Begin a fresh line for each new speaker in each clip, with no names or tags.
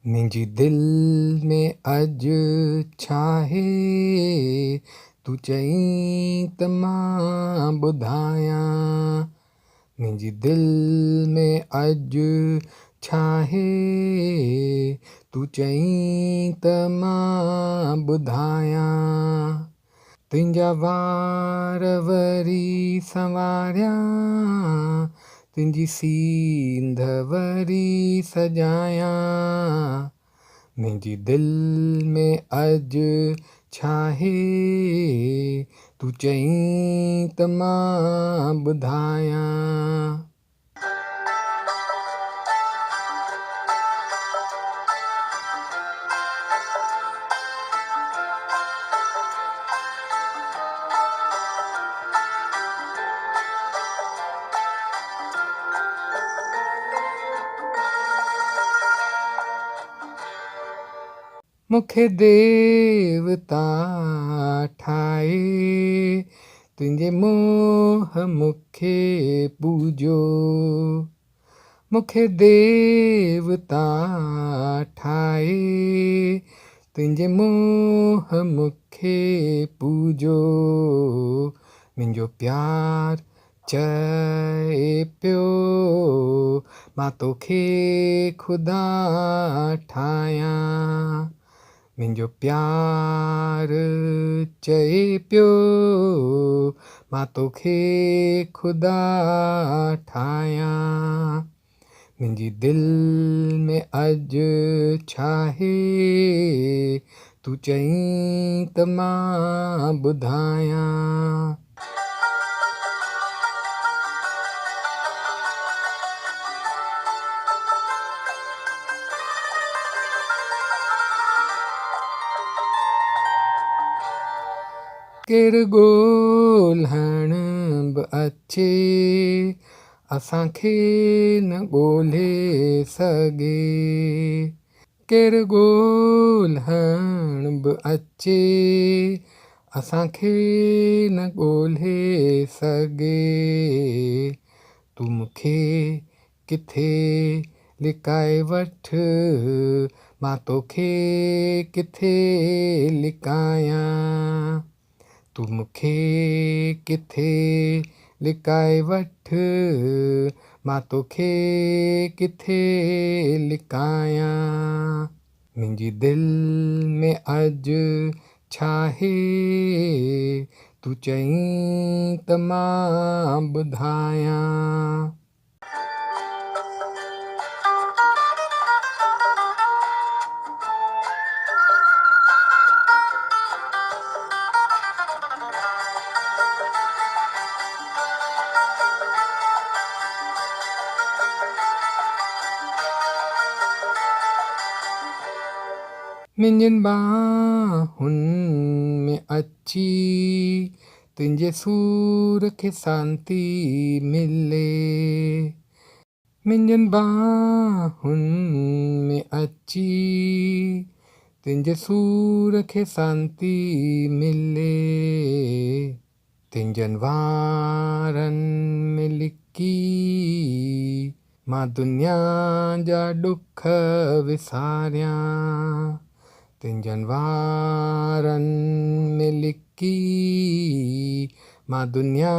मुंहिंजी दिलि में अॼु छा आहे तूं चईं त मां ॿुधायां। मुंहिंजी दिलि में अॼु छा आहे तूं चईं त मां ॿुधायां। तुंहिंजा वार वरी संवारियां, तुंहिंजी सींध वरी सजायां। मुंहिंजी दिलि में अॼु छा आहे तूं चईं त मां ॿुधायां। मूंखे देवता ठाहे तुंहिंजे मोह मूंखे पूॼो। मूंखे देवता ठाहे तुंहिंजे मोह मूंखे पूॼो। मुंहिंजो प्यार चए पियो मां तोखे ख़ुदा ठाहियां। मुंहिंजो प्यार चए पियो मां तोखे ख़ुदा ठाहियां। मुंहिंजी दिलि में अॼु छा आहे तूं चईं त मां ॿुधायां। केरु ॻोल्हण बि अचे असांखे न ॻोल्हे सघे। केरु ॻोल्हण बि अचे असांखे न ॻोल्हे सघे। तूं मूंखे किथे लिकाए वठ मां तोखे किथे लिकायां। तूं मूंखे किथे लिकाए वठ मां तोखे किथे लिकायां। मुंहिंजी दिलि में अॼु छा आहे तूं चईं त मां ॿुधायां। मुंहिंजनि बाहुनि में अची तुंहिंजे सूर खे शांती मिले। मुंहिंजनि बाहुनि में अची तुंहिंजे सूर खे शांती मिले। तुंहिंजनि वारनि में लिकी मां दुनिया जा ॾुख विसारियां। तुंहिंजनि वारनि में लिकी मां दुनिया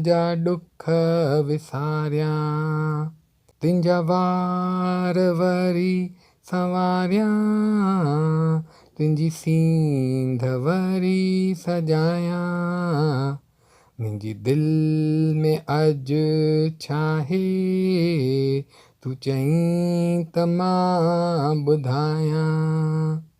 जा ॾुख विसारियां। तुंहिंजा वार वरी संवारियां, तुंहिंजी सींध वरी सजायां। मुंहिंजी दिलि में अॼु छा आहे तूं चईं त मां ॿुधायां।